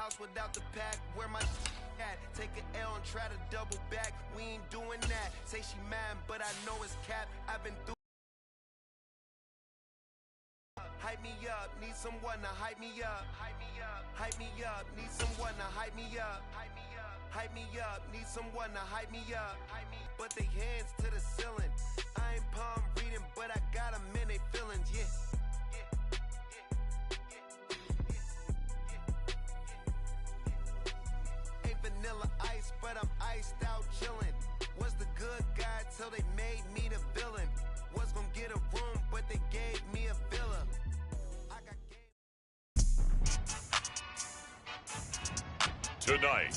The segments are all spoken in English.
house without the pack. Where my at? Take an L and try to double back. We ain't doing that. Say she mad, but I know it's cap. I've been through. Hype me up, need someone to hype me up. Hype me up, hype me up, need someone to hype me up. Hype me up, hype me up, need someone to hype me up. Hype me, but they hands to the ceiling. I ain't palm reading, but I got them in they feelings, yeah. Ain't vanilla ice, but I'm iced out chillin'. Was the good guy till they made me the villain. Was gonna get a room, but they gave me a villa. Tonight,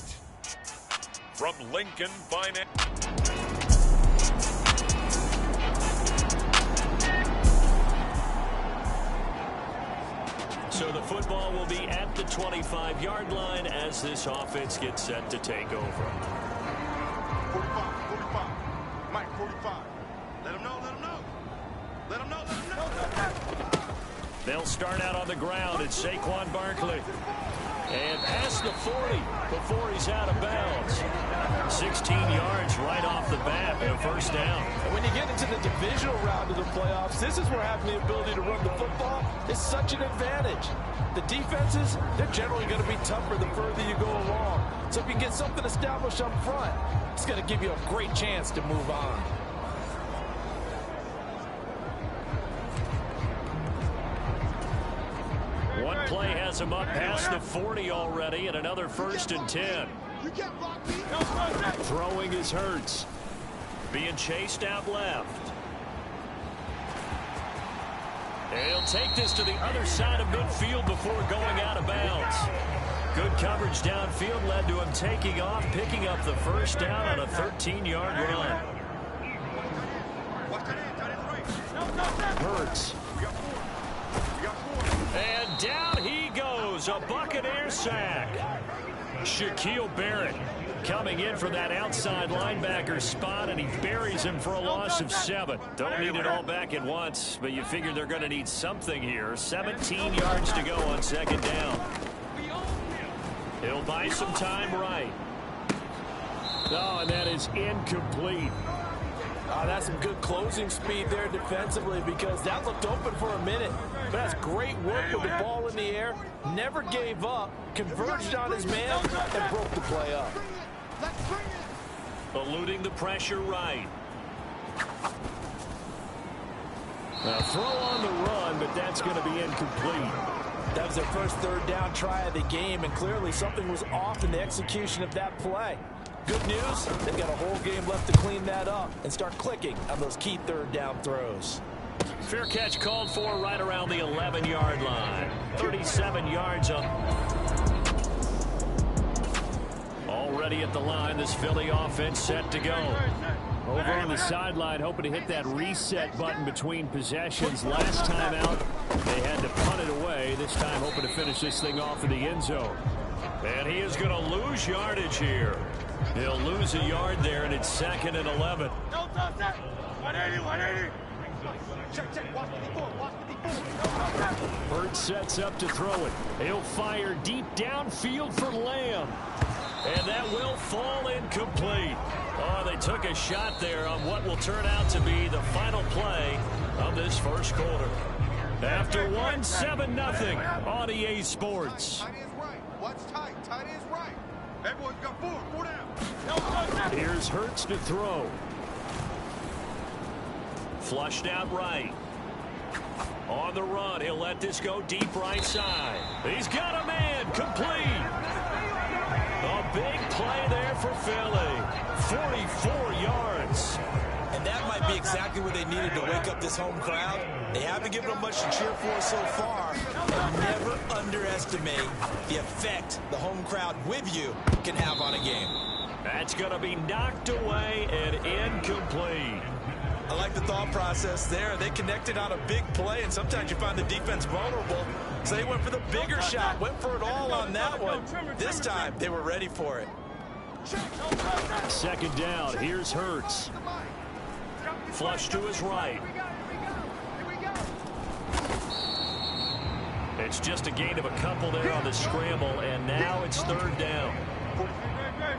from Lincoln Finance. So the football will be at the 25-yard line as this offense gets set to take over. 45. Mike, 45. Let him know. They'll start out on the ground. It's Saquon Barkley. And past the 40 before he's out of bounds. 16 yards right off the bat and a first down. And when you get into the divisional round of the playoffs, this is where having the ability to run the football is such an advantage. The defenses, they're generally going to be tougher the further you go along. So if you get something established up front, it's going to give you a great chance to move on. One play has him up past the 40 already, and another 1st and 10. Throwing is Hurts. Being chased out left. And he'll take this to the other side of midfield before going out of bounds. Good coverage downfield led to him taking off, picking up the first down on a 13-yard run. Hurts. And down he goes, a Buccaneer sack. Shaquille Barrett coming in for that outside linebacker spot, and he buries him for a loss of 7. Don't need it all back at once, but you figure they're going to need something here. 17 yards to go on 2nd down. He'll buy some time right. Oh, and that is incomplete. That's some good closing speed there defensively, because that looked open for a minute. But that's great work with the ball in the air. Never gave up, converged on his man, and broke the play up. Eluding the pressure right. A throw on the run, but that's going to be incomplete. That was their first 3rd down try of the game, and clearly something was off in the execution of that play. Good news, they've got a whole game left to clean that up and start clicking on those key 3rd down throws. Fair catch called for right around the 11-yard line. 37 yards up. Already at the line, this Philly offense set to go. Over on the sideline, hoping to hit that reset button between possessions. Last time out, they had to punt it away. This time, hoping to finish this thing off in the end zone. And he is going to lose yardage here. He'll lose a yard there, and it's 2nd and 11. 180. Bird sets up to throw it. He'll fire deep downfield for Lamb. And that will fall incomplete. Oh, they took a shot there on what will turn out to be the final play of this first quarter. After 7-0 on EA Sports. Tight is right. What's tight? Tight is right. Everyone's got 4 down. Here's Hurts to throw. Flushed out right. On the run, he'll let this go deep right side. He's got a man, complete. A big play there for Philly. 44 yards. And that might be exactly what they needed to wake up this home crowd. They haven't given them much to cheer for so far. And never underestimate the effect the home crowd with you can have on a game. That's going to be knocked away and incomplete. I like the thought process there. They connected on a big play, and sometimes you find the defense vulnerable. So they went for the bigger shot, went for it all on that one. This time, they were ready for it. 2nd down. Here's Hurts. Flush to his right. And it's just a gain of a couple there on the scramble, and now it's third down.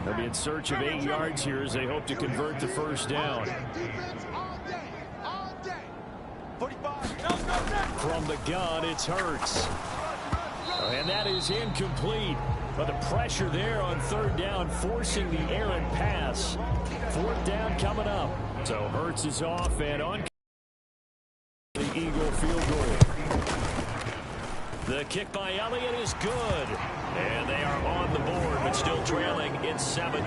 They'll be in search of 8 yards here as they hope to convert the first down. From the gun, it's Hurts. And that is incomplete. But the pressure there on third down, forcing the errant pass. Fourth down coming up. So Hurts is off and on the Eagle field goal. The kick by Elliott is good. And they are on the board, but still trailing. It's 7-3.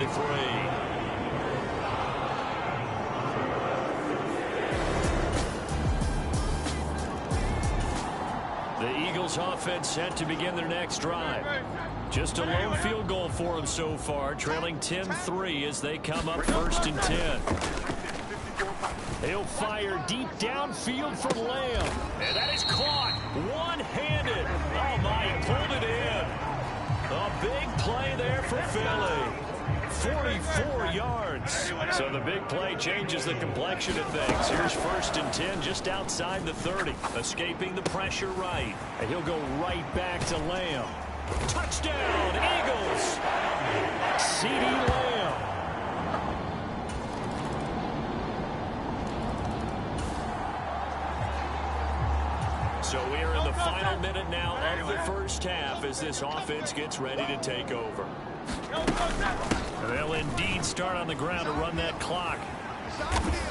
The Eagles offense set to begin their next drive. Just a lone field goal for them so far, trailing 10-3 as they come up 1st and 10. He'll fire deep downfield for Lamb. And that is caught one-handed. Oh, my, he pulled it in. A big play there for Philly. 44 yards. So the big play changes the complexion of things. Here's 1st and 10 just outside the 30. Escaping the pressure right. And he'll go right back to Lamb. Touchdown, Eagles. CeeDee Lamb. So we are in the final minute now of the first half as this offense gets ready to take over. They'll indeed start on the ground to run that clock.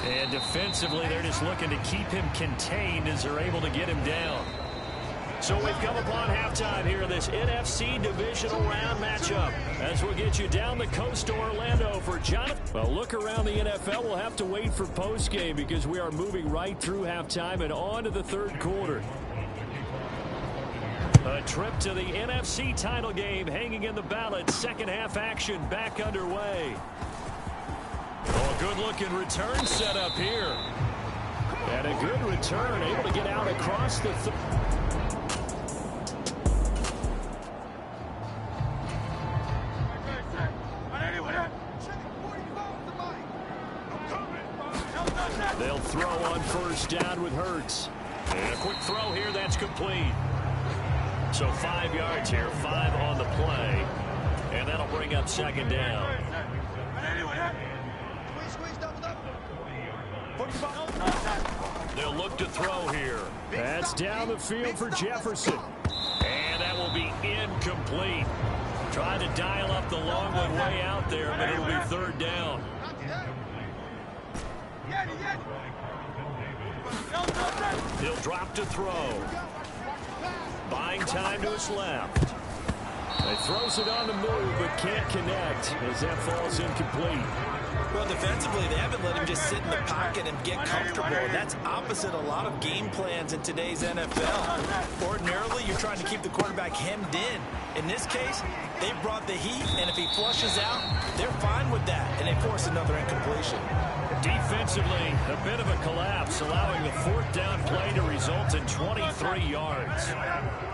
And defensively, they're just looking to keep him contained as they're able to get him down. So we've come upon halftime here in this NFC divisional round matchup as we'll get you down the coast to Orlando for Jonathan. Well, look around the NFL. We'll have to wait for postgame because we are moving right through halftime and on to the third quarter. A trip to the NFC title game hanging in the balance. Second half action back underway. Oh, a good-looking return set up here. And a good return, able to get out across the... They'll throw on 1st down with Hurts. And a quick throw here, that's complete. So 5 yards here, 5 on the play. And that'll bring up 2nd down. They'll look to throw here. That's down the field for Jefferson. And that will be incomplete. Trying to dial up the long one way out there, but it'll be 3rd down. He'll drop to throw. Buying time to his left. He throws it on the move, but can't connect as that falls incomplete. Well, defensively, they haven't let him just sit in the pocket and get comfortable. That's opposite a lot of game plans in today's NFL. Ordinarily, you're trying to keep the quarterback hemmed in. In this case, they brought the heat, and if he flushes out, they're fine with that, and they force another incompletion. Defensively, a bit of a collapse, allowing the 4th down play to result in 23 yards.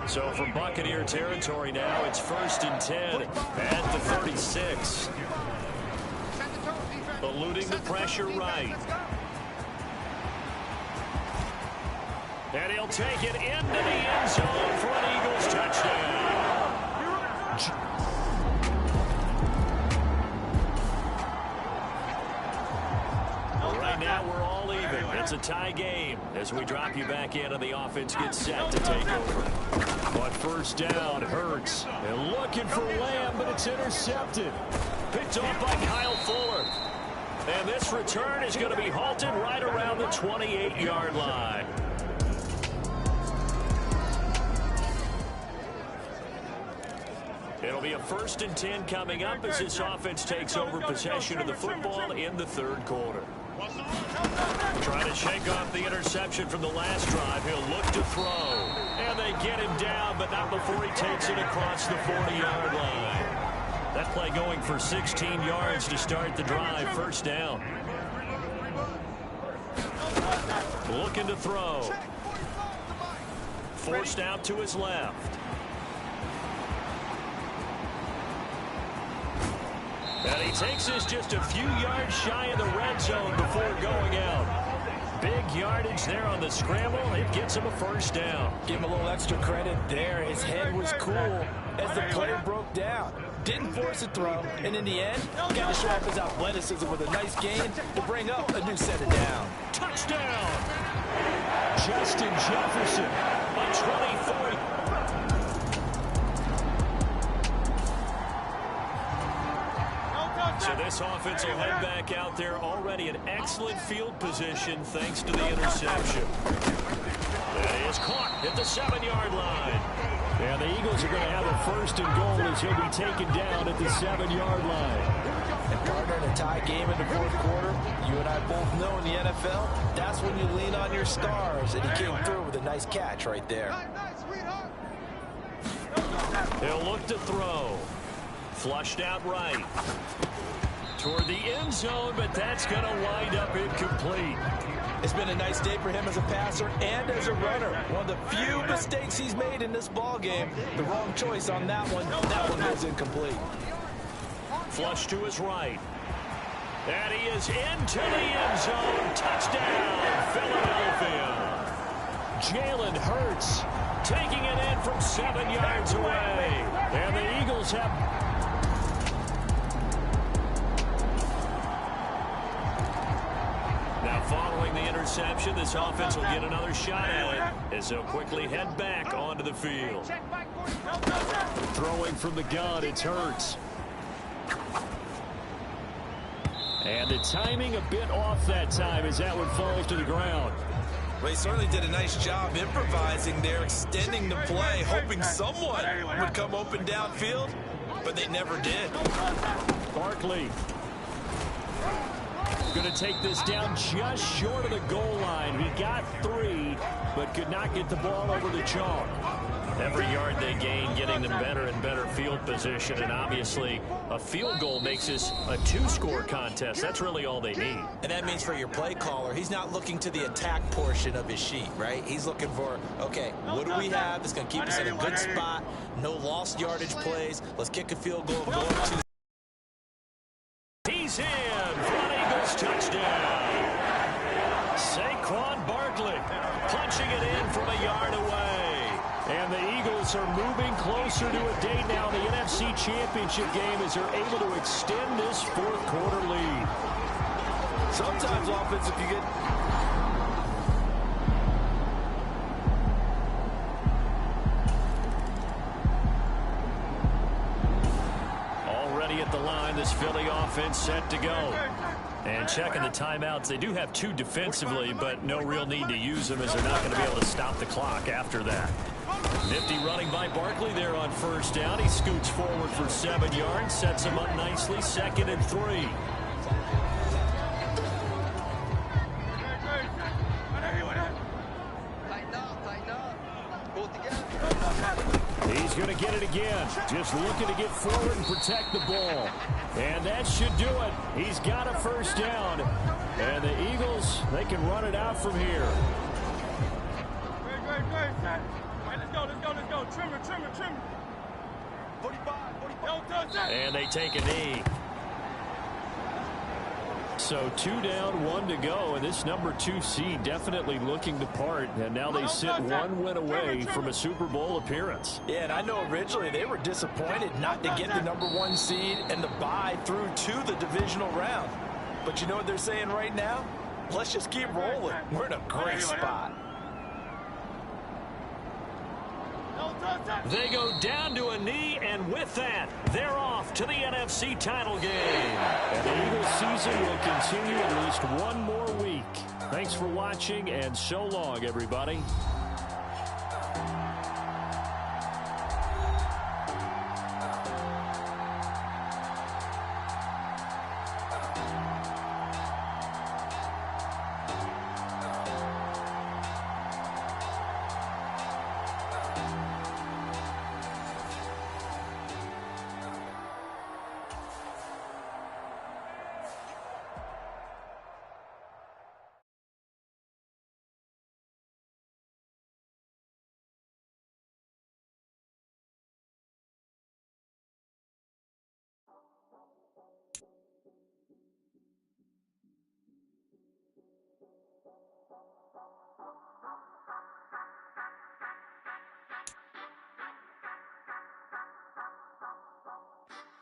So from Buccaneer territory now, it's 1st and 10 at the 36. Eluding the pressure right. And he'll take it into the end zone for an Eagles touchdown. Right now we're all even. It's a tie game as we drop you back in and the offense gets set to take over. On 1st down, Hurts. And looking for Lamb, but it's intercepted. Picked off by Kyle Fuller. And this return is going to be halted right around the 28-yard line. It'll be a 1st and 10 coming up as this offense takes over possession of the football in the 3rd quarter. Trying to shake off the interception from the last drive. He'll look to throw. And they get him down, but not before he takes it across the 40-yard line. That play going for 16 yards to start the drive. 1st down. Looking to throw. Forced out to his left. And he takes this just a few yards shy of the red zone before going out. Big yardage there on the scramble. It gets him a first down. Give him a little extra credit there. His head was cool as the play broke down. Didn't force a throw, and in the end, got to show off his athleticism with a nice gain to bring up a new set of down. Touchdown! Justin Jefferson, a 24. So this offense will head back out there already in excellent field position thanks to the interception. That is caught at the 7-yard line. And the Eagles are going to have a first and goal as he'll be taken down at the 7-yard line. And partner, in a tie game in the fourth quarter, you and I both know in the NFL, that's when you lean on your stars. And he came through with a nice catch right there. He'll look to throw. Flushed out right. Toward the end zone, but that's going to wind up incomplete. It's been a nice day for him as a passer and as a runner. One of the few mistakes he's made in this ball game. The wrong choice on that one. That one goes incomplete. Flush to his right. And he is into the end zone. Touchdown, Philadelphia. Jalen Hurts taking it in from 7 yards away. And the Eagles have... Following the interception, this offense will get another shot at it as they'll quickly head back onto the field. Throwing from the gun, it's Hurts. And the timing a bit off that time as that one falls to the ground. Well, he certainly did a nice job improvising there, extending the play, hoping someone would come open downfield, but they never did. Barkley. Going to take this down just short of the goal line. He got 3, but could not get the ball over the chalk. Every yard they gain, getting them better and better field position. And obviously, a field goal makes this a 2-score contest. That's really all they need. And that means for your play caller, he's not looking to the attack portion of his sheet, right? He's looking for, okay, what do we have that's going to keep us in a good spot? No lost yardage plays. Let's kick a field goal going to... He's in for an Eagles touchdown. Saquon Barkley punching it in from a yard away. And the Eagles are moving closer to a date now in the NFC Championship game as they're able to extend this fourth quarter lead. Sometimes offense, if you get... Already at the line, this Philly offense set to go. And checking the timeouts, they do have 2 defensively, but no real need to use them as they're not going to be able to stop the clock after that. Nifty running by Barkley there on first down. He scoots forward for 7 yards, sets him up nicely, 2nd and 3. He's going to get it again. Just looking to get forward and protect the ball. And that should do it. He's got a first down. And the Eagles, they can run it out from here. Great. Let's go. Trimmer. 45. Don't touch that. And they take a knee. So 2 down, 1 to go, and this number 2 seed definitely looking to part, and now they sit 1 win away from a Super Bowl appearance. Yeah, and I know originally they were disappointed not to get the number 1 seed and the bye through to the divisional round. But you know what they're saying right now? Let's just keep rolling. We're in a great spot. They go down to a knee, and with that, they're off to the NFC title game. And the Eagles season will continue at least 1 more week. Thanks for watching, and so long, everybody.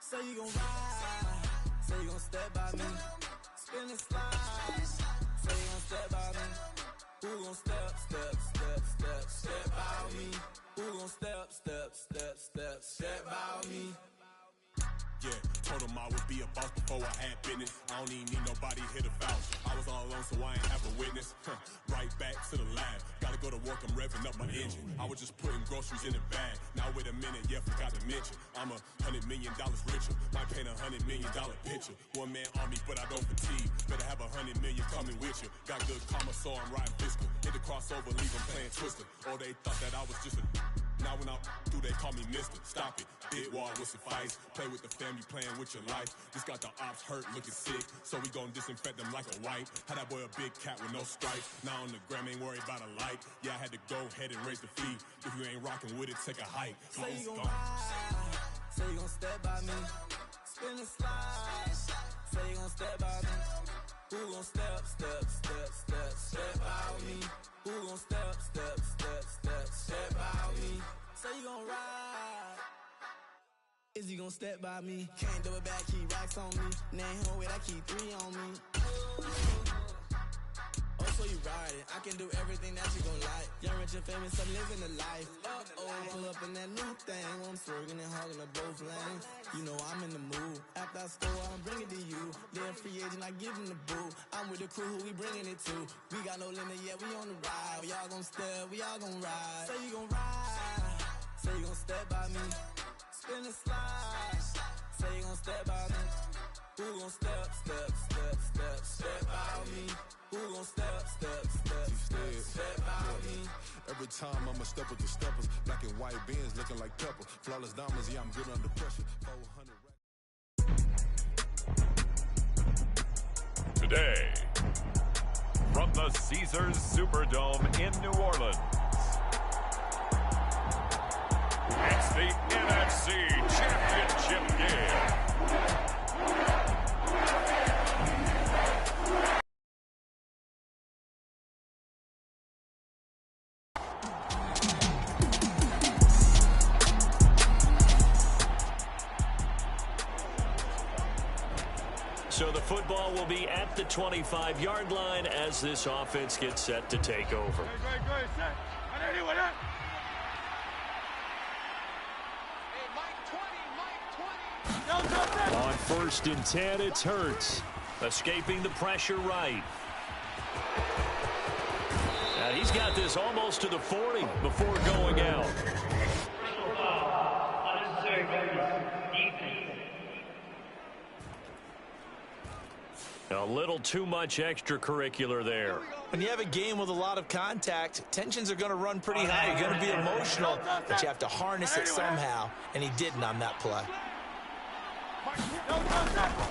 Say you gon' ride, say you gon' step by me, spin and slide. Say you gon' step by me, who gon' step by me? Who gon' step by me? Yeah, told him I would be a boss before I had business. I don't even need nobody here to vouch. I was all alone, so I ain't have a witness. Right back to the lab. Gotta go to work, I'm revving up my engine. I was just putting groceries in the bag. Now wait a minute, yeah, forgot to mention. I'm $100 million richer. Might paint $100 million picture. One man army, but I don't fatigue. Better have 100 million coming with you. Got good karma, so I'm riding fiscal. Hit the crossover, leave them playing Twister. Or they thought that I was just a. Now when I do, they call me Mister. Stop it. Big wall with suffice. Play with the family, playing with your life. This got the ops hurt, looking sick. So we gon' disinfect them like a wipe. Had that boy a big cat with no stripes. Now on the gram, ain't worried about a light. Yeah, I had to go ahead and raise the fee. If you ain't rocking with it, take a hike. Say you gon' ride, say you gon' step by me, spin and slide. Say you gon' step by me, who gon' step by me? Who gon' step by me? Say you gon' ride, is he gon' step by me? Can't do it back, keep racks on me. Name home with I keep 3 on me. Oh, so you ride it, I can do everything that you gon' like. Young, rich, and famous, I'm living the life. Pull up in that new thing, I'm swerving and hogging up both lanes. You know I'm in the mood, after I score, I'm bringing it to you. They're a free agent, I give them the boo. I'm with the crew, who we bringing it to. We got no limit, yeah, we on the ride. We all gon' step, we all gon' ride. Say you gon' ride, say you gon' step by me, spin and slide. Say you gon' step by me, who gon' step by me? Who gon' step by me? Every time I'ma step with the steppers. Black and white beans looking like pepper. Flawless diamonds, yeah, I'm good under pressure. 400 Today, from the Caesars Superdome in New Orleans, it's the NFC Championship game. So the football will be at the 25-yard line as this offense gets set to take over. On 1st and 10, it's Hurts. Escaping the pressure right. And he's got this almost to the 40 before going out. A little too much extracurricular there. When you have a game with a lot of contact, tensions are going to run pretty high. You're going to be emotional, but you have to harness it somehow, and he didn't on that play.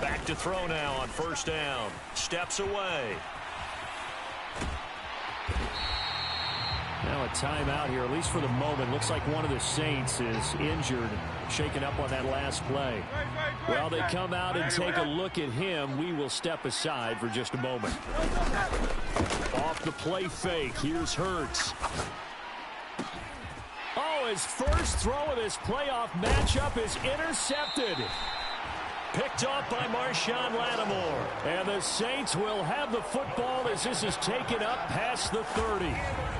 Back to throw now on 1st down. Steps away. Now a timeout here, at least for the moment. Looks like one of the Saints is injured, shaken up on that last play. Well, they come out and take a look at him. We will step aside for just a moment. Off the play fake, here's Hurts. Oh, his first throw of this playoff matchup is intercepted. Picked off by Marshawn Lattimore. And the Saints will have the football as this is taken up past the 30.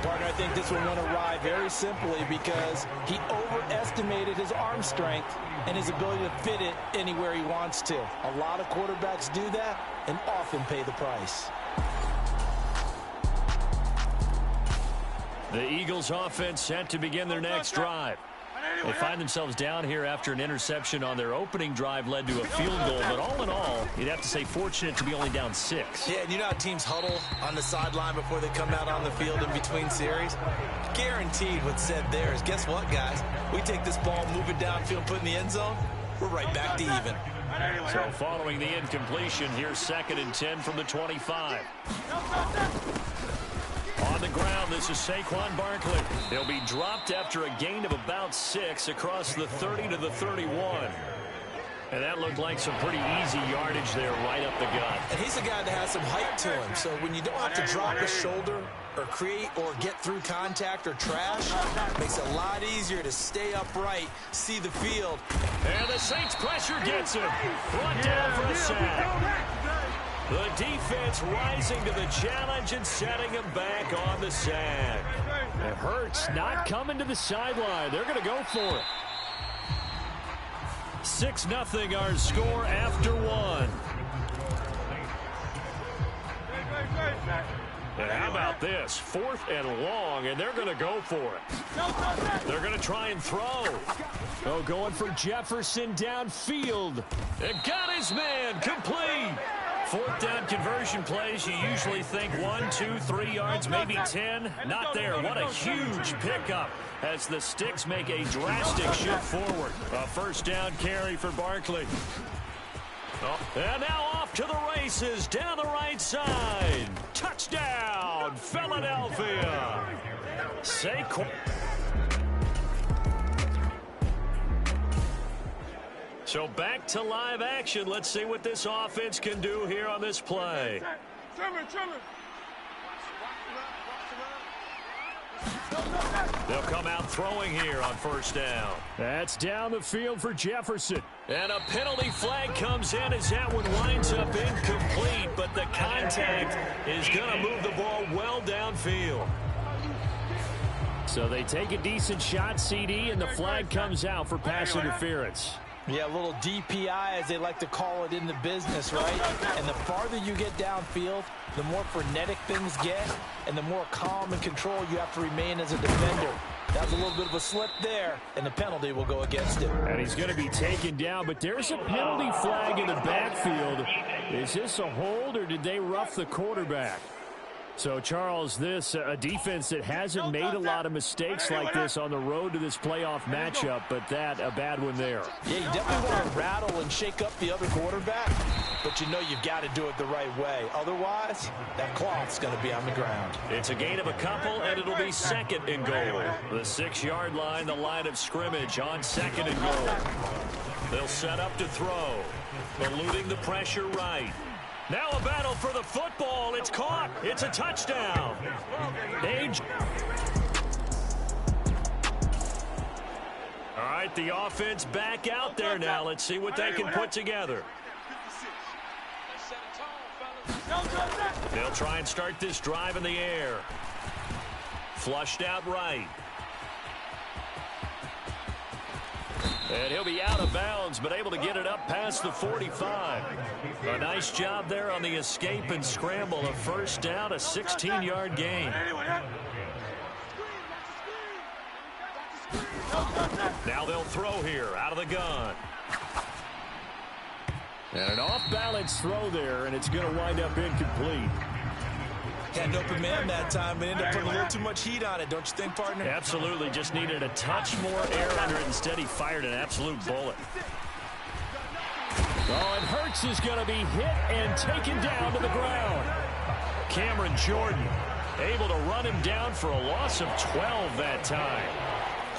Partner, I think this one went awry very simply because he overestimated his arm strength and his ability to fit it anywhere he wants to. A lot of quarterbacks do that and often pay the price. The Eagles offense set to begin their next drive. They find themselves down here after an interception on their opening drive led to a field goal. But all in all, you'd have to say fortunate to be only down 6. Yeah, and you know how teams huddle on the sideline before they come out on the field in between series? Guaranteed what's said there is, guess what, guys? We take this ball, move it downfield, put it in the end zone, we're right back to even. So following the incompletion, here's 2nd and 10 from the 25. On the ground, this is Saquon Barkley. He'll be dropped after a gain of about 6 across the 30 to the 31. And that looked like some pretty easy yardage there right up the gut. And he's a guy that has some height to him, so when you don't have to drop his shoulder or create or get through contact or trash, it makes it a lot easier to stay upright, see the field. And the Saints pressure gets him. Brought down for a sack. The defense rising to the challenge and setting him back on the sack. It hurts not coming to the sideline. They're going to go for it. 6-0 our score after one. And how about this? 4th and long, and they're going to go for it. They're going to try and throw. Oh, going for Jefferson downfield. And got his man complete. 4th down conversion plays, you usually think 1, 2, 3 yards, maybe 10. Not there. What a huge pickup as the Sticks make a drastic shift forward. A 1st down carry for Barkley. Oh, and now off to the races down the right side. Touchdown, Philadelphia. Saquon. So back to live action. Let's see what this offense can do here on this play. They'll come out throwing here on 1st down. That's down the field for Jefferson. And a penalty flag comes in as that one winds up incomplete, but the contact is going to move the ball well downfield. So they take a decent shot, CD, and the flag comes out for pass interference. Yeah, a little DPI, as they like to call it in the business, right? And the farther you get downfield, the more frenetic things get, and the more calm and control you have to remain as a defender. That was a little bit of a slip there, and the penalty will go against him. And he's going to be taken down, but there's a penalty flag in the backfield. Is this a hold, or did they rough the quarterback? So, Charles, this a defense that hasn't made a lot of mistakes like this on the road to this playoff matchup, but that a bad one there. Yeah, you definitely want to rattle and shake up the other quarterback, but you know you've got to do it the right way. Otherwise, that cloth's going to be on the ground. It's a gain of a couple, and it'll be 2nd and goal. The 6-yard line, the line of scrimmage on 2nd and goal. They'll set up to throw, eluding the pressure right. Now a battle for the football. It's caught. It's a touchdown. All right, the offense back out there now. Let's see what they can put together. They'll try and start this drive in the air. Flushed out right. And he'll be out of bounds, but able to get it up past the 45. A nice job there on the escape and scramble. A 1st down, a 16-yard gain. Now they'll throw here out of the gun. And an off-balance throw there, and it's going to wind up incomplete. Had an open man that time, but ended up putting a little too much heat on it, don't you think, partner? Absolutely. Just needed a touch more air under it. Instead, he fired an absolute bullet. Oh, and Hurts is going to be hit and taken down to the ground. Cameron Jordan able to run him down for a loss of 12 that time.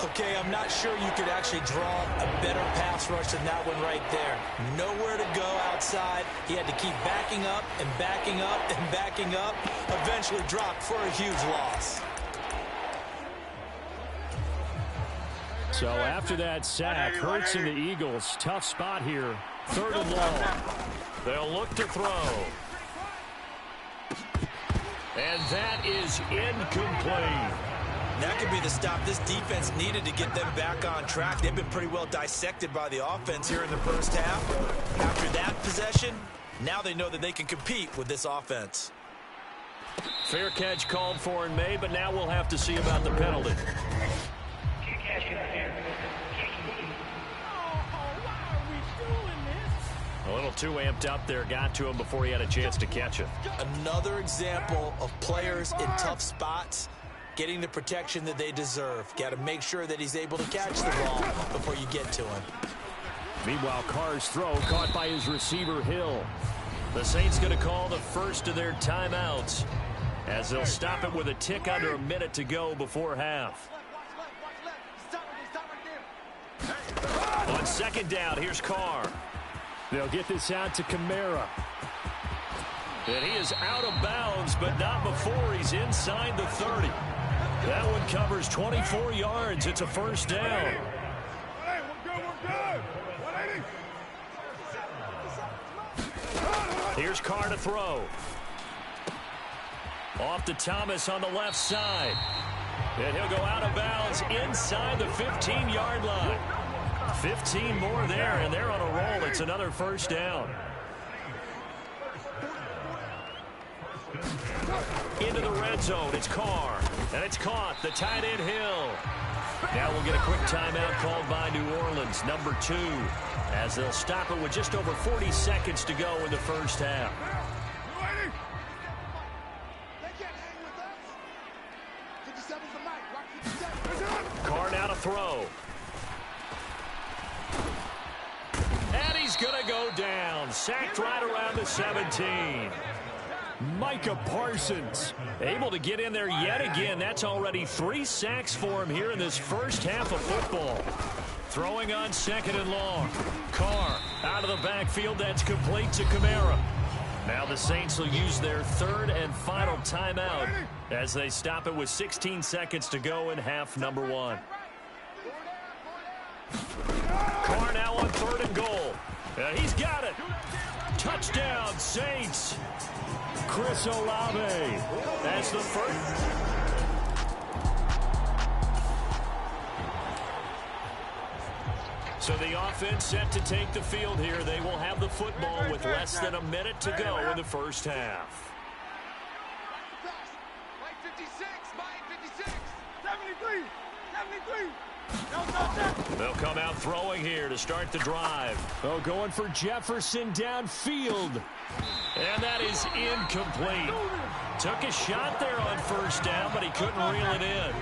Okay, I'm not sure you could actually draw a better pass rush than that one right there. Nowhere to go outside. He had to keep backing up and backing up and backing up. Eventually dropped for a huge loss. So after that sack, Hurts and the Eagles, tough spot here. 3rd and long. They'll look to throw. And that is incomplete. That could be the stop this defense needed to get them back on track. They've been pretty well dissected by the offense here in the 1st half. After that possession, now they know that they can compete with this offense. Fair catch called for and made, but now we'll have to see about the penalty. A little too amped up there, got to him before he had a chance to catch it. Another example of players in tough spots getting the protection that they deserve. Got to make sure that he's able to catch the ball before you get to him. Meanwhile, Carr's throw caught by his receiver, Hill. The Saints going to call the first of their timeouts as they'll stop it with a tick under a minute to go before half. On 2nd down, here's Carr. They'll get this out to Kamara. And he is out of bounds, but not before he's inside the 30. That one covers 24 yards. It's a first down. Here's Carr to throw. Off to Thomas on the left side. And he'll go out of bounds inside the 15-yard line. 15 more there, and they're on a roll. It's another first down. Into the red zone. It's Carr. And it's caught. The tight end Hill. Now we'll get a quick timeout called by New Orleans, number 2, as they'll stop it with just over 40 seconds to go in the first half. Carr now to throw. And he's going to go down. Sacked right around the 17. Micah Parsons able to get in there yet again. That's already 3 sacks for him here in this first half of football. Throwing on second and long. Carr out of the backfield. That's complete to Kamara. Now the Saints will use their third and final timeout as they stop it with 16 seconds to go in half number 1. Carr now on 3rd and goal. He's got it. Touchdown, Saints. Chris Olave. That's the first. So the offense set to take the field here. They will have the football with less than a minute to go in the first half. Mike 56, Mike 56, 73, 73. They'll come out throwing here to start the drive. Oh, going for Jefferson downfield. And that is incomplete. Took a shot there on first down, but he couldn't reel it in.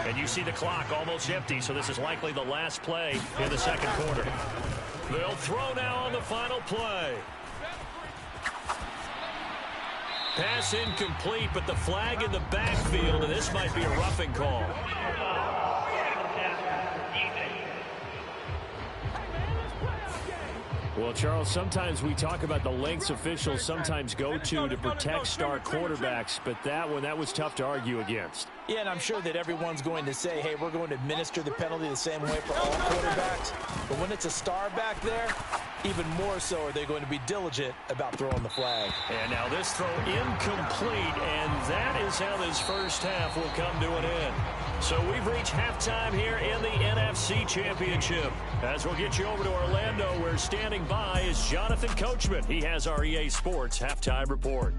And you see the clock almost empty, so this is likely the last play in the second quarter. They'll throw now on the final play. Pass incomplete, but the flag in the backfield, and this might be a roughing call. Well, Charles, sometimes we talk about the lengths officials sometimes go to protect star quarterbacks, but that one, that was tough to argue against. Yeah, and I'm sure that everyone's going to say, hey, we're going to administer the penalty the same way for all quarterbacks. But when it's a star back there, even more so are they going to be diligent about throwing the flag. And now this throw incomplete, and that is how this first half will come to an end. So we've reached halftime here in the NFC Championship. As we'll get you over to Orlando, where standing by is Jonathan Coachman. He has our EA Sports Halftime Report.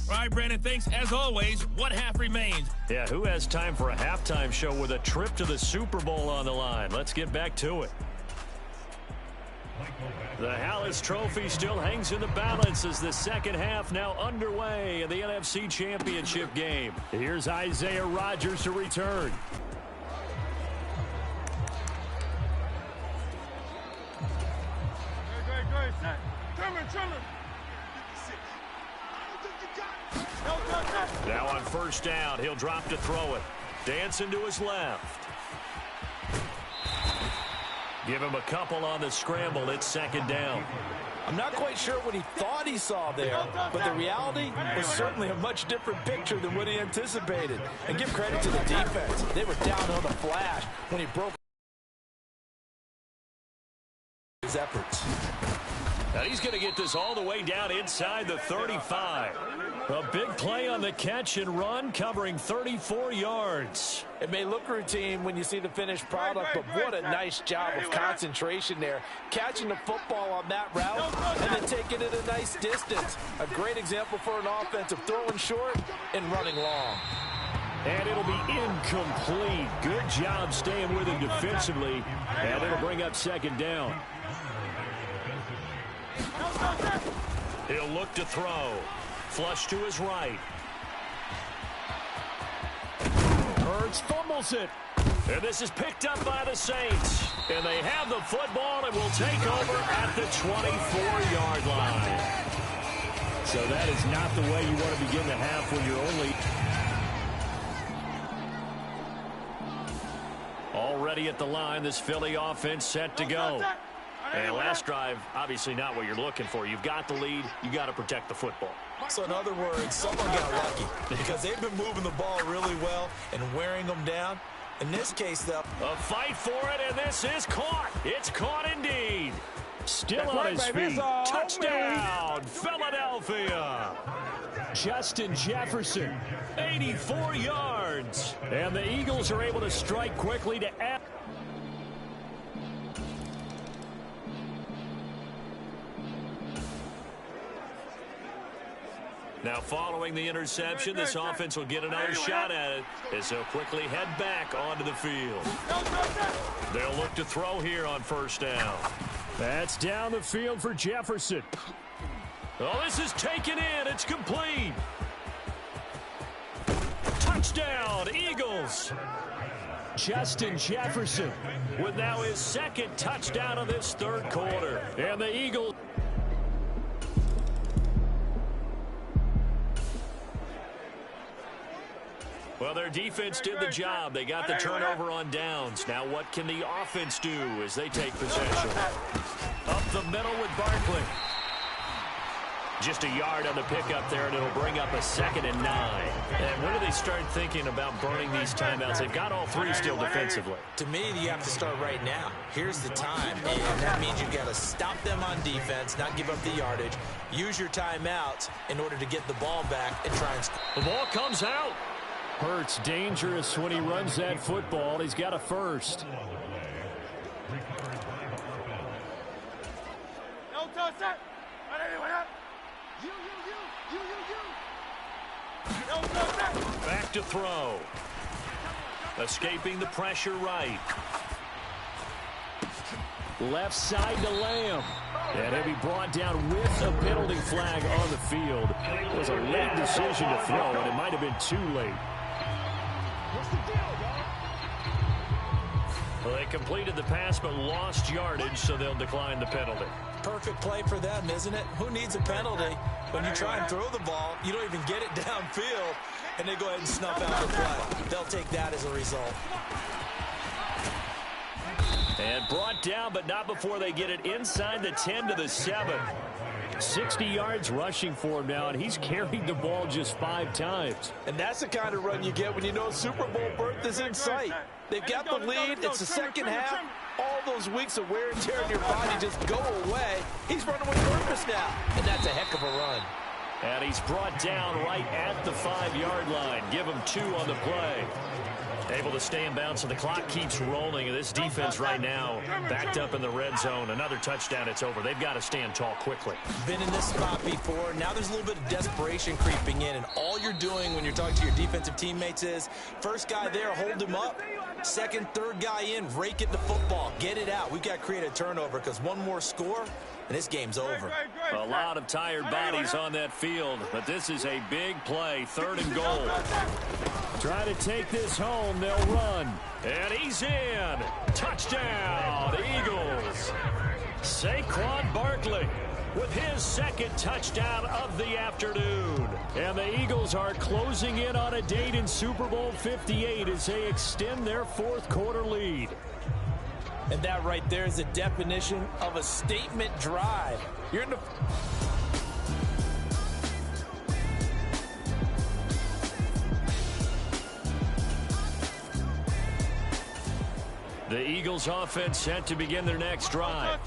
All right, Brandon, thanks. As always, what half remains? Yeah, who has time for a halftime show with a trip to the Super Bowl on the line? Let's get back to it. The Hallis Trophy still hangs in the balance as the second half now underway in the NFC Championship game. Here's Isaiah Rodgers to return. Now on first down, he'll drop to throw it. Dancing to his left. Give him a couple on the scramble. It's second down. I'm not quite sure what he thought he saw there, but the reality was certainly a much different picture than what he anticipated. And give credit to the defense. They were down on the flash when he broke his efforts. And he's going to get this all the way down inside the 35. A big play on the catch and run, covering 34 yards. It may look routine when you see the finished product, but what a nice job of concentration there. Catching the football on that route and then taking it a nice distance. A great example for an offensive throwing short and running long. And it'll be incomplete. Good job staying with him defensively. And it'll bring up second down. He'll look to throw. Flush to his right. Hurts fumbles it. And this is picked up by the Saints. And they have the football and will take over at the 24-yard line. So that is not the way you want to begin the half when you're only... Already at the line, this Philly offense set to go. And last drive, obviously not what you're looking for. You've got the lead. You got to protect the football. So in other words, someone got lucky because they've been moving the ball really well and wearing them down. In this case, though, a fight for it, and this is caught. It's caught indeed. Still on his feet. Touchdown, Philadelphia. Justin Jefferson, 84 yards. And the Eagles are able to strike quickly to add. Now, following the interception, this offense will get another shot at it as they'll quickly head back onto the field. They'll look to throw here on first down. That's down the field for Jefferson. Oh, this is taken in. It's complete. Touchdown, Eagles. Justin Jefferson with now his second touchdown of this third quarter. And the Eagles. Well, their defense did the job. They got the turnover on downs. Now what can the offense do as they take possession? Up the middle with Barkley. Just a yard on the pickup there, and it'll bring up a 2nd and 9. And when do they start thinking about burning these timeouts? They've got all three still defensively. To me, you have to start right now. Here's the time, and that means you've got to stop them on defense, not give up the yardage. Use your timeouts in order to get the ball back and try and score. The ball comes out. Hurts dangerous when he runs that football. He's got a first. No touch that. Back to throw. Escaping the pressure right. Left side to Lamb. And he'll be brought down with a penalty flag on the field. It was a late decision to throw, and it might have been too late. Well, they completed the pass but lost yardage, so they'll decline the penalty. Perfect play for them, isn't it? Who needs a penalty? When you try and throw the ball, you don't even get it downfield, and they go ahead and snuff out the play. They'll take that as a result. And brought down, but not before they get it inside the 10 to the 7. 60 yards rushing for him now, and he's carried the ball just 5 times. And that's the kind of run you get when you know Super Bowl berth is in sight. They've got the lead. It's the second half. All those weeks of wear and tear in your body just go away. He's running with purpose now, and that's a heck of a run. And he's brought down right at the 5-yard line. Give him 2 on the play. Able to stay in bounds, so the clock keeps rolling. And this defense right now backed up in the red zone. Another touchdown, it's over. They've got to stand tall quickly. Been in this spot before. Now there's a little bit of desperation creeping in, and all you're doing when you're talking to your defensive teammates is first guy there, hold him up. Second, third guy in, rake it the football. Get it out. We've got to create a turnover because one more score, and this game's over. A lot of tired bodies on that field, but this is a big play. 3rd and goal. Try to take this home. They'll run. And he's in. Touchdown, Eagles. Saquon Barkley with his 2nd touchdown of the afternoon. And the Eagles are closing in on a date in Super Bowl 58 as they extend their 4th quarter lead. And that right there is a definition of a statement drive. You're in the... The Eagles offense set to begin their next drive.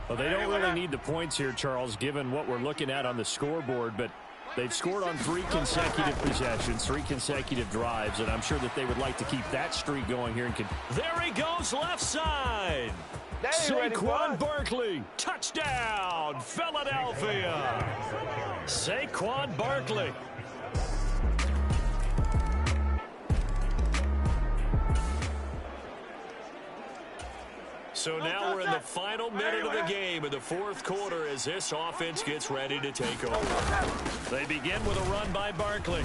Well, they don't really need the points here, Charles, given what we're looking at on the scoreboard, but they've scored on 3 consecutive possessions, 3 consecutive drives, and I'm sure that they would like to keep that streak going here. There he goes, left side. Saquon Barkley, touchdown, Philadelphia. Saquon Barkley. So now we're in the final minute of the game in the 4th quarter as this offense gets ready to take over. They begin with a run by Barkley.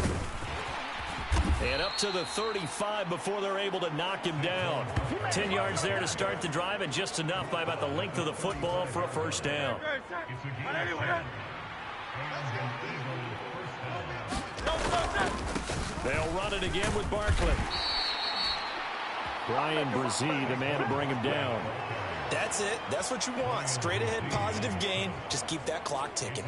And up to the 35 before they're able to knock him down. 10 yards there to start the drive, and just enough by about the length of the football for a first down. They'll run it again with Barkley. Brian Brzee, the man to bring him down. That's it. That's what you want. Straight ahead, positive gain. Just keep that clock ticking.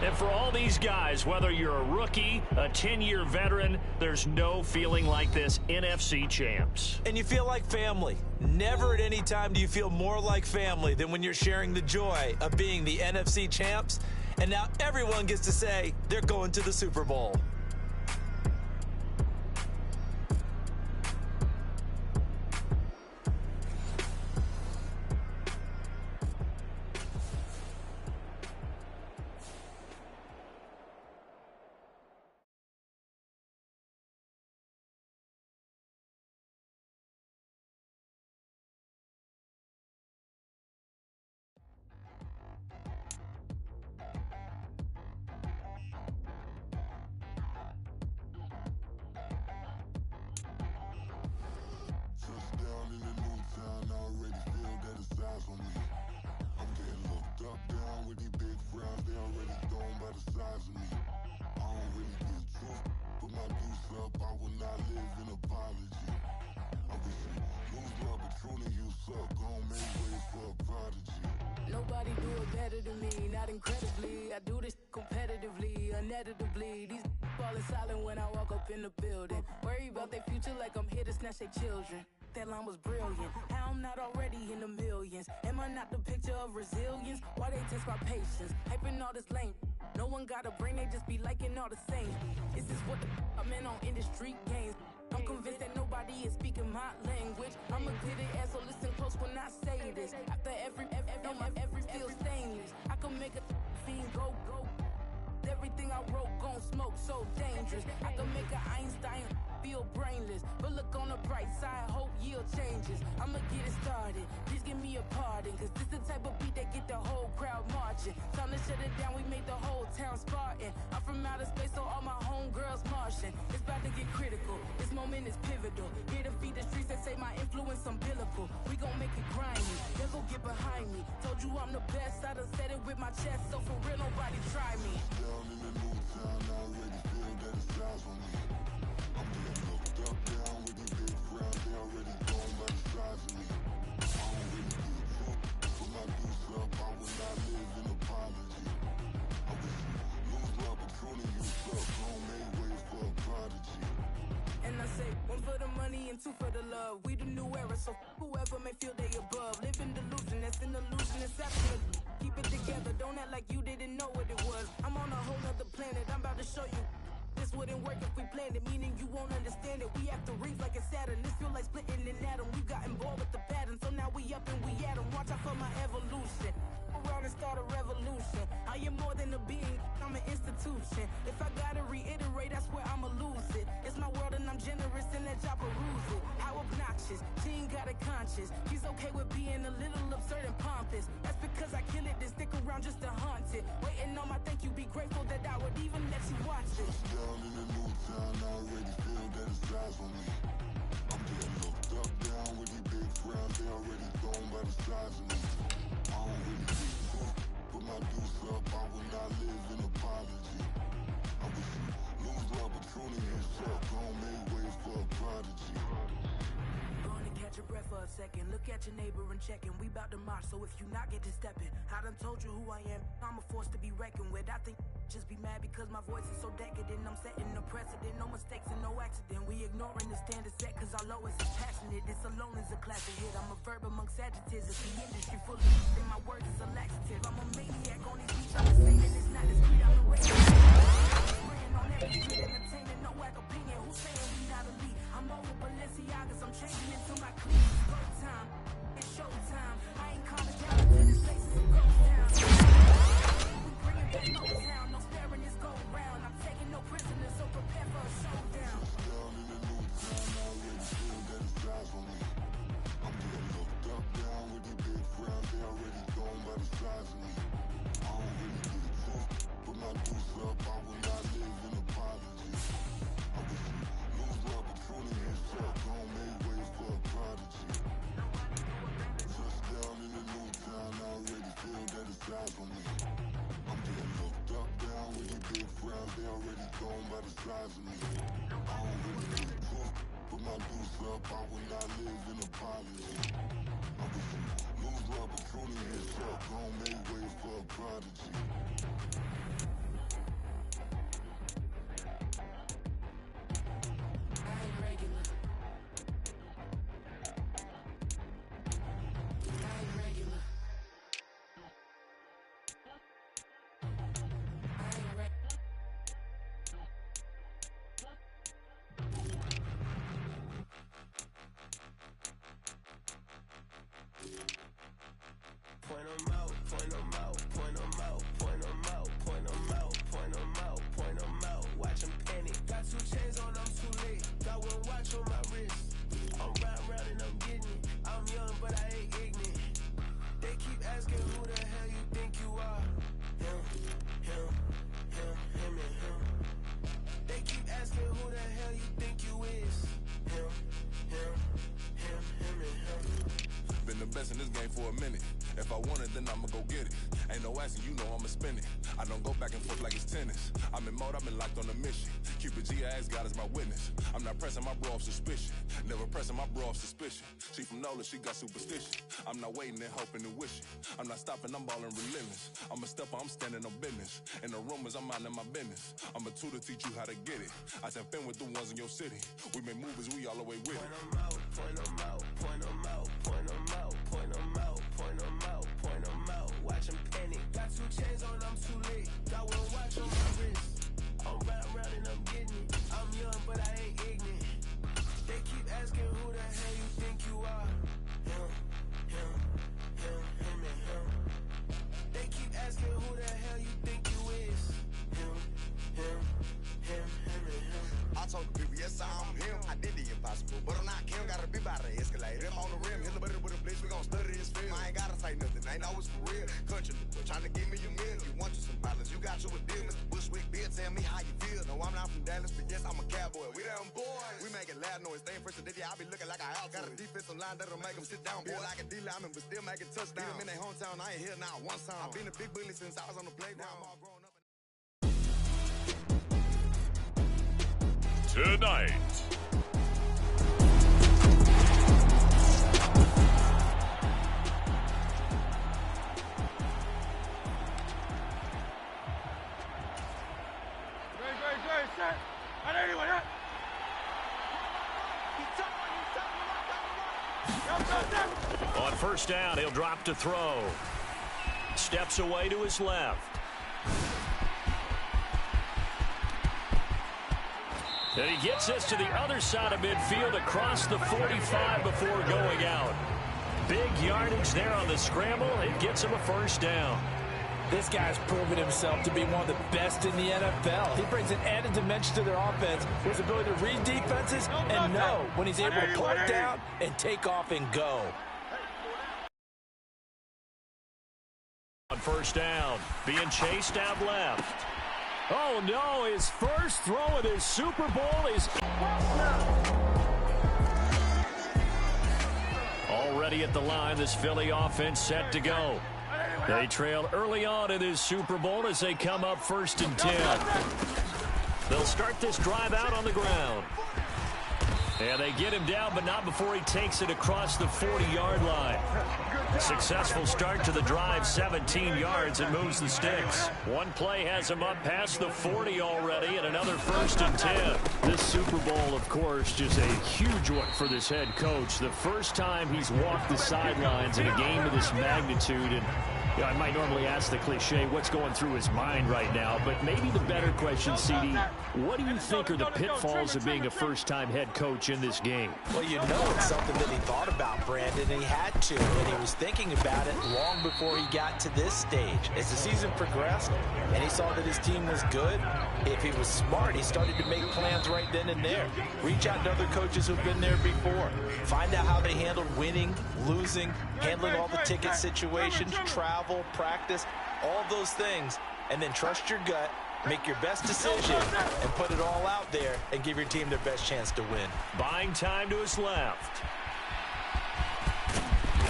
And for all these guys, whether you're a rookie, a 10-year veteran, there's no feeling like this NFC champs. And you feel like family. Never at any time do you feel more like family than when you're sharing the joy of being the NFC champs. And now everyone gets to say they're going to the Super Bowl. Nobody do it better than me, not incredibly. I do this competitively, uneditably. These falling silent when I walk up in the building. Worry about their future like I'm here to snatch their children. That line was brilliant. How I'm not already in the millions? Am I not the picture of resilience? Why they test my patience? Hyping all this lame. No one got a brain, they just be liking all the same. Is this what the I'm in on industry games? I'm convinced that nobody is speaking my language. I'ma clear the air, so listen close when I say this. After every feel stainless. I can make a fiend go. Everything I wrote gon' smoke, so dangerous. I can make an Einstein feel brainless. But look on the bright side, hope yield changes. I'ma get it started, please give me a pardon. Cause this the type of beat that get the whole crowd marching. Time to shut it down, we made the whole town Spartan. I'm from outer space, so all my homegirls Martian. It's about to get critical, this moment is pivotal. Here to feed the streets that say my influence umbilical. We gon' make it grimy, they'll go get behind me. Told you I'm the best, I done said it with my chest. So for real, nobody try me. Down in the new town, I already feel that it's eyes on me. I'm getting looked up, down with these big crowds, they already gone by the size of me. I don't really give a fuck, put my goose up, I will not live in apology. I wish you lose love, but truly you suck, don't make ways for a prodigy. And I say, one for the money and two for the love. We the new era, so whoever may feel they above. Live in delusion, that's an illusion, inception. Keep it together, don't act like you didn't know what it was. I'm on a whole nother planet, I'm about to show you. This wouldn't work if we planned it, meaning you won't understand it. We have to rings like a Saturn, this feel like splitting an atom. We got involved with the pattern, so now we up and we at 'em. Watch out for my evolution, around and start a revolution. I am more than a being, I'm an institution. If I gotta reiterate, that's where I'ma lose it. It's my world and I'm generous and let y'all peruse it. How obnoxious, she ain't got a conscience. She's okay with being a little absurd and pompous. That's because I kill it, then stick around just to haunt it. Waiting on my thank you, be grateful that I would even let you watch this. Down in the new town, I already feel that it's eyes on me. I'm getting looked up, down with these big crowds, they already gone by the size of me. I don't really give a fuck, put my goose up, I will not live in apology. I wish you lose love, but truly you suck, don't make ways for a prodigy. Gonna catch your breath for a second. Look at your neighbor and check in. We bout to march, so if you not get to stepping, I done told you who I am. I'm a force to be reckoned with. I think just be mad because my voice is so decadent. I'm setting a precedent, no mistakes and no accident. We ignoring the standard set cause our lowest is passionate. This alone is a classic hit. I'm a verb amongst adjectives. It's the industry full of shit, and my words is a laxative. I'm a maniac on these beats. I'm a saying it's not discreet. I'm a radio. Spraying on every street, entertaining, no whack opinion. Who's saying we not elite? I'm over Balenciagas, I'm changing into my cleats. It's go time, it's showtime. I ain't calling down until this place is a ghost town. We bringing back Motown, no sparing this go round. I'm taking no prisoners, so prepare for a showdown. Down in the new town, I already feel that it's eyes on me. I'm getting looked up, down with these big crowds, they already gone by the size of me. I don't really give a fuck, put my goose gone by the size of me. I don't really give a fuck. Put my deuce up, I will not live in apology. I wish you lose my opportunity and shot. Gon' make way for a prodigy. Point 'em out, point 'em out, point 'em out, point 'em out, point 'em out, point 'em out, point 'em out. Watch 'em panic. Got 2 chains on, I'm too late. Got 1 watch on my wrist. I'm riding round and I'm getting it. I'm young, but I ain't ignorant. They keep asking who the hell you think you are. Him, him, him, him, and him. They keep asking who the hell you think you is. Him, him, him, him, and him. Been the best in this game for a minute. If I want it, then I'ma go get it. Ain't no asking, you know I'ma spin it. I don't go back and forth like it's tennis. I'm in mode, I've been locked on a mission. Cupid G, I ask God as my witness. I'm not pressing my bro off suspicion. Never pressing my bro off suspicion. She from Nola, she got superstition. I'm not waiting and hoping and wishing. I'm not stopping, I'm balling relentless. I'm a stepper, I'm standing on business. In the rumors, I'm minding my business. I'm a tutor, teach you how to get it. I tap in with the ones in your city. We make movies, we all the way with it. Point 'em out, point 'em out, point 'em out, point 'em out, point 'em out, point 'em out, point 'em out. Watch 'em panic. Got 2 chains on, I'm too late. Got 1 watch on my wrist. I'm riding round and I'm getting it. I'm young, but I ain't ignorant. They keep asking who the hell you think you are. Him, him, him, him, and him. They keep asking who the hell you think you is. Him, him, him, him, and him. I told the people, yes, I'm him. I did the impossible, but I'm not Kim. Gotta be by the escalator. Him on the rim, hit the butter with a blitz. We gon' study this film. I ain't gotta say nothing, ain't know it's for real. Country, trying to give me a meal. You want you some balance, you got you a deal. Mr. Bushwick, Bill, tell me how you feel. No, I'm not from Dallas, but yes, I'm a cowboy. We them boys. We making loud noise, staying fresh today. I be looking like I out. Got a defensive line that'll make them sit down. Boy, like a D-lineman, but still making touchdowns. Beat them in their hometown, I ain't here now one time. I've been a big bully since I was on the playground. I'm all grown up. Tonight, on first down, he'll drop to throw. Steps away to his left. And he gets this to the other side of midfield across the 45 before going out. Big yardage there on the scramble. It gets him a first down. This guy's proven himself to be one of the best in the NFL. He brings an added dimension to their offense, his ability to read defenses and know when he's able to pull it down and take off and go. On first down, being chased out left. Oh, no, his first throw of his Super Bowl is already at the line. This Philly offense set to go. They trail early on in this Super Bowl as they come up 1st and 10. They'll start this drive out on the ground. And they get him down, but not before he takes it across the 40-yard line. Successful start to the drive, 17 yards, and moves the sticks. One play has him up past the 40 already, and another 1st and 10. This Super Bowl, of course, just a huge one for this head coach. The first time he's walked the sidelines in a game of this magnitude, and I might normally ask the cliche, what's going through his mind right now, but maybe the better question, CD, what do you think are the pitfalls of being a first-time head coach in this game? Well, you know it's something that he thought about, Brandon, and he had to, and he was thinking about it long before he got to this stage. As the season progressed and he saw that his team was good, if he was smart, he started to make plans right then and there. Reach out to other coaches who've been there before. Find out how they handled winning, losing, handling all the ticket situations, travel, practice, all those things, and then trust your gut, make your best decision, and put it all out there and give your team their best chance to win. Buying time to his left.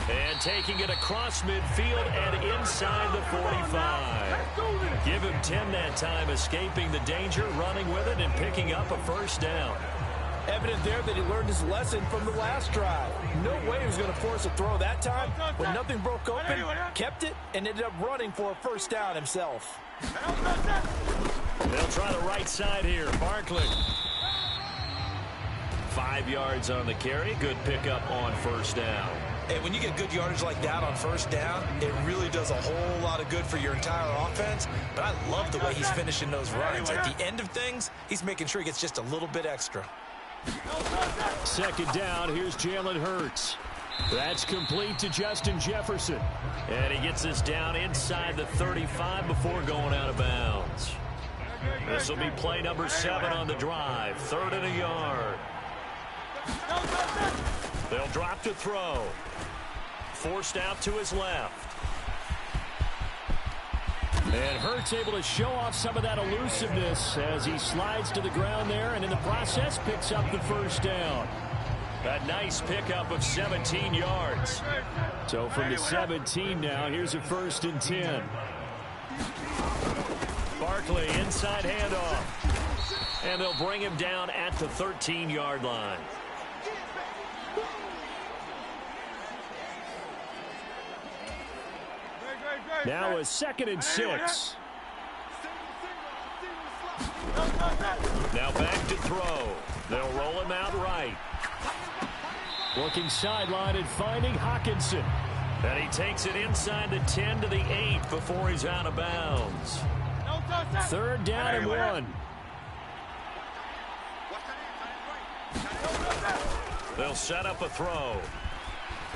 And taking it across midfield and inside the 45. Give him 10 that time, escaping the danger, running with it, and picking up a first down. Evident there that he learned his lesson from the last drive. No way he was going to force a throw that time. When nothing broke open, kept it, and ended up running for a first down himself. They'll try the right side here. Barkley. 5 yards on the carry. Good pickup on first down. And when you get good yardage like that on first down, it really does a whole lot of good for your entire offense. But I love the way he's finishing those runs. At the end of things, he's making sure he gets just a little bit extra. Second down, here's Jalen Hurts. That's complete to Justin Jefferson. And he gets us down inside the 35 before going out of bounds. This will be play number 7 on the drive. 3rd and a yard. They'll drop to throw. Forced out to his left. And Hurts able to show off some of that elusiveness as he slides to the ground there, and in the process picks up the first down. A nice pickup of 17 yards. So from the 17 now, here's a 1st and 10. Barkley inside handoff. And they'll bring him down at the 13-yard line. Now a 2nd and 6. Now back to throw. They'll roll him out right. Working sideline and finding Hawkinson. And he takes it inside the 10 to the 8 before he's out of bounds. 3rd down and 1. They'll set up a throw.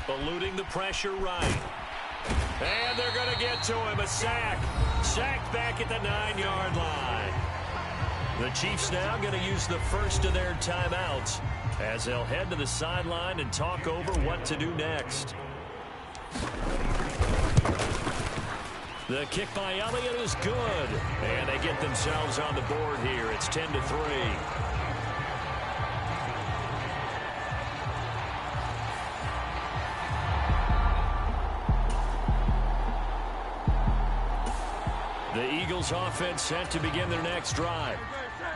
Eluding the pressure right. And they're going to get to him. A sack. Sacked back at the 9-yard line. The Chiefs now going to use the first of their timeouts as they'll head to the sideline and talk over what to do next. The kick by Elliott is good. And they get themselves on the board here. It's 10-3. The Eagles offense set to begin their next drive.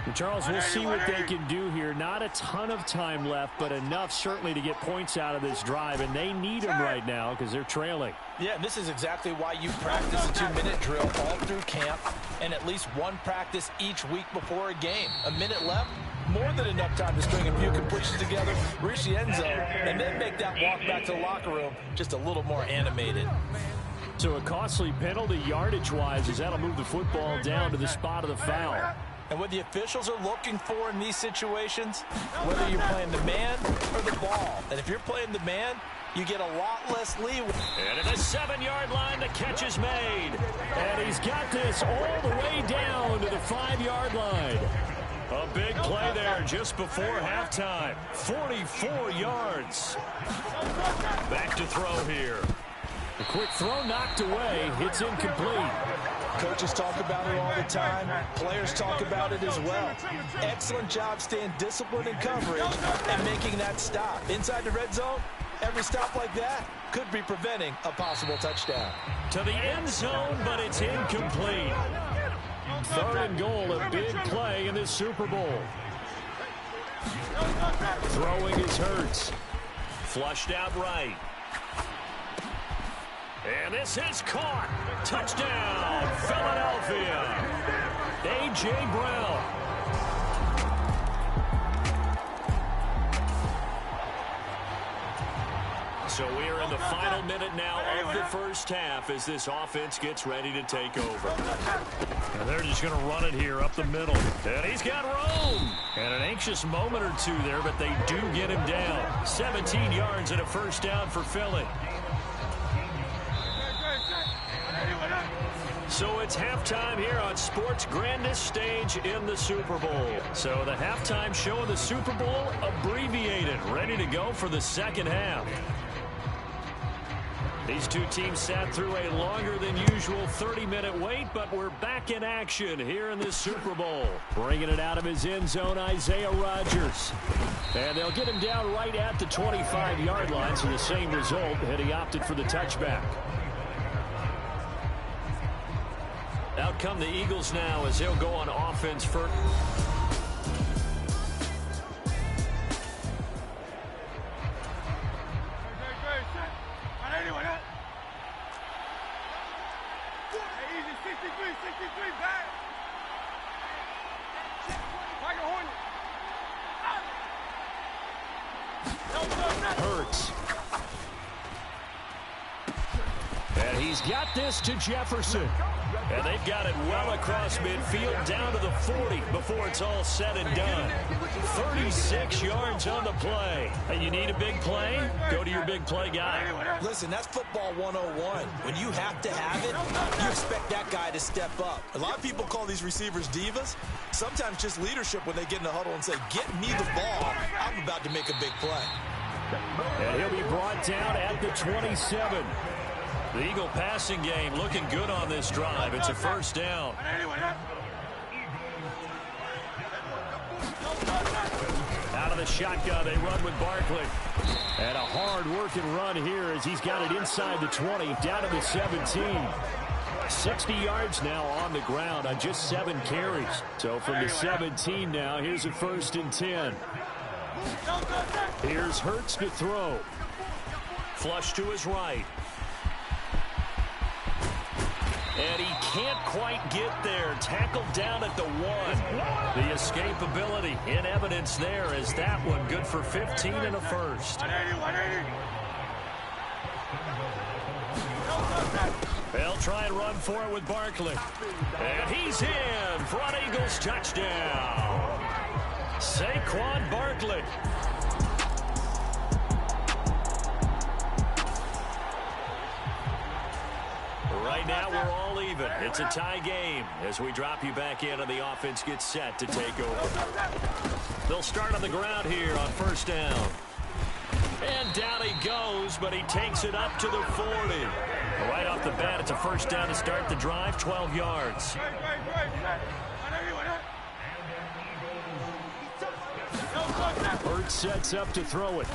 And Charles, we'll see what they can do here. Not a ton of time left, but enough certainly to get points out of this drive, and they need them right now because they're trailing. Yeah, and this is exactly why you practice a 2-minute drill all through camp and at least one practice each week before a game. A minute left, more than enough time to string a few completions together, reach the end zone, and then make that walk back to the locker room just a little more animated. So a costly penalty yardage-wise as that'll move the football down to the spot of the foul. And what the officials are looking for in these situations, whether you're playing the man or the ball. And if you're playing the man, you get a lot less leeway. And at the 7-yard line, the catch is made. And he's got this all the way down to the 5-yard line. A big play there just before halftime. 44 yards. Back to throw here. A quick throw knocked away. It's incomplete. Coaches talk about it all the time. Players talk about it as well. Excellent job staying disciplined in coverage and making that stop. Inside the red zone, every stop like that could be preventing a possible touchdown. To the end zone, but it's incomplete. 3rd and goal, a big play in this Super Bowl. Throwing is Hurts. Flushed out right. And this is caught. Touchdown, Philadelphia. A.J. Brown. So we are in the final minute now of the first half as this offense gets ready to take over. And they're just going to run it here up the middle. And he's got room. And an anxious moment or two there, but they do get him down. 17 yards and a first down for Philly. So it's halftime here on sports' grandest stage in the Super Bowl. So the halftime show of the Super Bowl abbreviated, ready to go for the second half. These two teams sat through a longer than usual 30-minute wait, but we're back in action here in this Super Bowl. Bringing it out of his end zone, Isaiah Rodgers. And they'll get him down right at the 25-yard line, so the same result, and he opted for the touchback. Out come the Eagles now as they'll go on offense for... Hurts. And he's got this to Jefferson. And they've got it well across midfield down to the 40 before it's all said and done. 36 yards on the play. And you need a big play? Go to your big play guy. Listen, that's football 101. When you have to have it, you expect that guy to step up. A lot of people call these receivers divas. Sometimes just leadership when they get in the huddle and say, get me the ball. I'm about to make a big play. And he'll be brought down at the 27. The Eagle passing game looking good on this drive. It's a first down. Out of the shotgun, they run with Barkley. And a hard-working run here as he's got it inside the 20, down to the 17. 60 yards now on the ground on just 7 carries. So from the 17 now, here's a 1st and 10. Here's Hurts to throw. Flush to his right. And he can't quite get there. Tackled down at the 1. The escapability in evidence there as that one good for 15 and a first. They'll try and run for it with Barkley. And he's in. Front Eagles touchdown. Saquon Barkley. Right now, we're all even. It's a tie game as we drop you back in and the offense gets set to take over. They'll start on the ground here on first down. And down he goes, but he takes it up to the 40. Right off the bat, it's a first down to start the drive, 12 yards. Hurts sets up to throw it.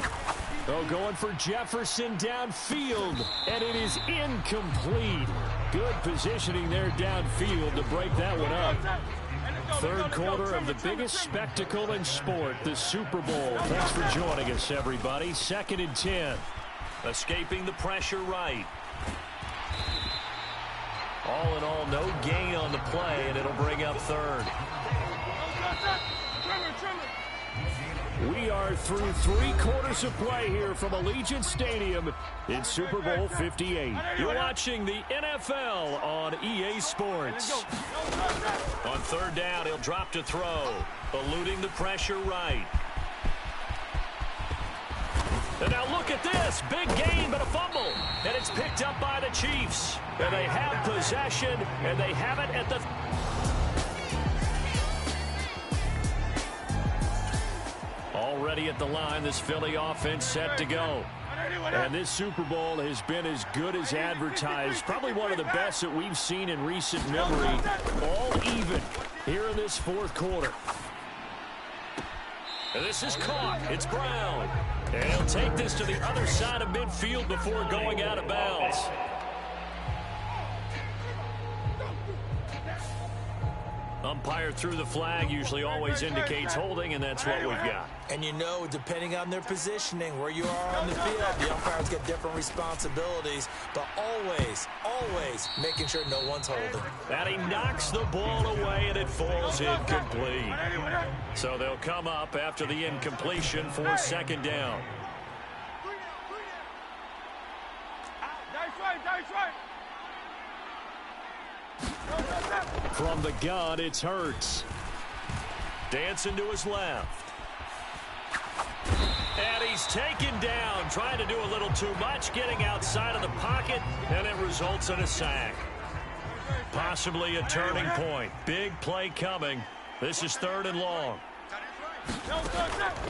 Oh, going for Jefferson downfield, and it is incomplete. Good positioning there downfield to break that one up. Third quarter of the biggest spectacle in sport, the Super Bowl. Thanks for joining us, everybody. 2nd and 10. Escaping the pressure right. All in all, no gain on the play, and it'll bring up 3rd. We are through 3 quarters of play here from Allegiant Stadium in Super Bowl 58. You're watching the NFL on EA Sports. On 3rd down, he'll drop to throw, eluding the pressure right. And now look at this. Big gain, but a fumble. And it's picked up by the Chiefs. And they have possession, and they have it at the... Already at the line, this Philly offense set to go. And this Super Bowl has been as good as advertised. Probably one of the best that we've seen in recent memory. All even here in this 4th quarter. And this is caught. It's Brown. And he'll take this to the other side of midfield before going out of bounds. Umpire threw the flag, usually always indicates holding, and that's what we've got. And you know, depending on their positioning, where you are on the field, the umpires get different responsibilities, but always, always making sure no one's holding. And he knocks the ball away, and it falls incomplete. So they'll come up after the incompletion for 2nd down. From the gun, it's Hurts. Dancing to his left. And he's taken down, trying to do a little too much, getting outside of the pocket, and it results in a sack. Possibly a turning point. Big play coming. This is 3rd and long.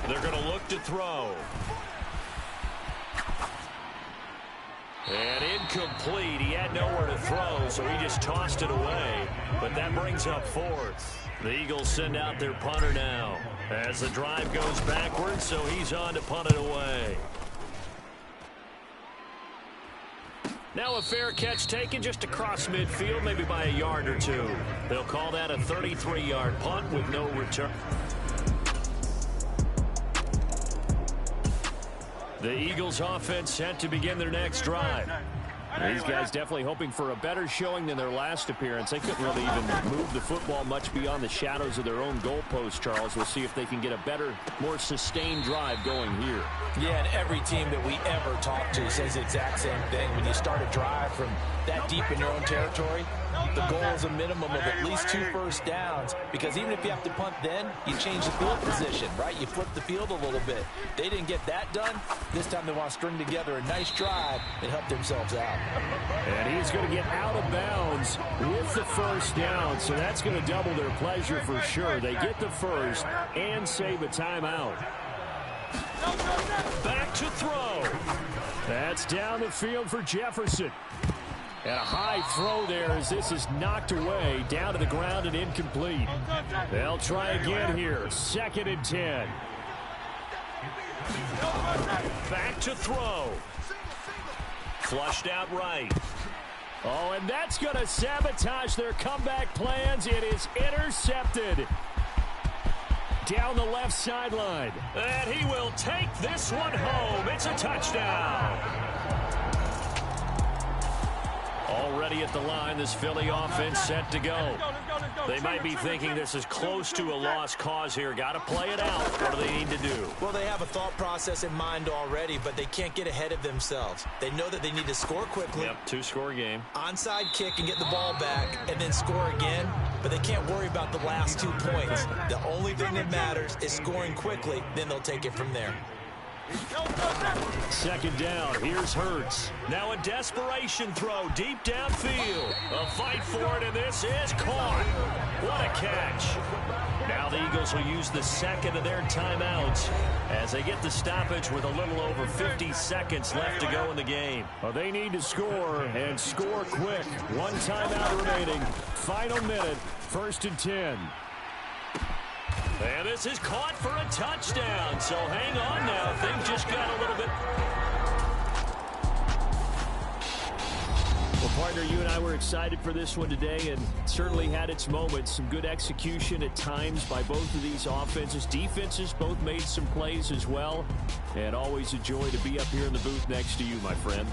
They're going to look to throw. And incomplete. He had nowhere to throw, so he just tossed it away. But that brings up fourth. The Eagles send out their punter now as the drive goes backwards, so he's on to punt it away. Now a fair catch taken just across midfield, maybe by a yard or two. They'll call that a 33-yard punt with no return. The Eagles offense set to begin their next drive. These guys definitely hoping for a better showing than their last appearance. They couldn't really even move the football much beyond the shadows of their own goalpost, Charles. We'll see if they can get a better, more sustained drive going here. Yeah, and every team that we ever talk to says the exact same thing. When you start a drive from that deep in your own territory, the goal is a minimum of at least 2 first downs, because even if you have to punt then, you change the field position, right? You flip the field a little bit. They didn't get that done. This time they want to string together a nice drive and help themselves out. And he's going to get out of bounds with the first down, so that's going to double their pleasure for sure. They get the first and save a timeout. Back to throw. That's down the field for Jefferson. And a high throw there as this is knocked away, down to the ground and incomplete. They'll try again here. 2nd and 10. Back to throw. Flushed out right. Oh, and that's going to sabotage their comeback plans. It is intercepted. Down the left sideline. And he will take this one home. It's a touchdown. Already at the line, this Philly offense set to go. They might be thinking this is close to a lost cause here. Got to play it out. What do they need to do? Well, they have a thought process in mind already, but they can't get ahead of themselves. They know that they need to score quickly. Yep, 2-score game. Onside kick and get the ball back and then score again, but they can't worry about the last 2 points. The only thing that matters is scoring quickly, then they'll take it from there. 2nd down. Here's Hurts. Now a desperation throw deep downfield. A fight for it, and this is caught. What a catch. Now the Eagles will use the 2nd of their timeouts as they get the stoppage with a little over 50 seconds left to go in the game. Well, they need to score, and score quick. 1 timeout remaining. Final minute. 1st and 10. And this is caught for a touchdown. So hang on now. Things just got a little bit. Well, partner, you and I were excited for this one today, and certainly had its moments. Some good execution at times by both of these offenses. Defenses both made some plays as well. And always a joy to be up here in the booth next to you, my friend.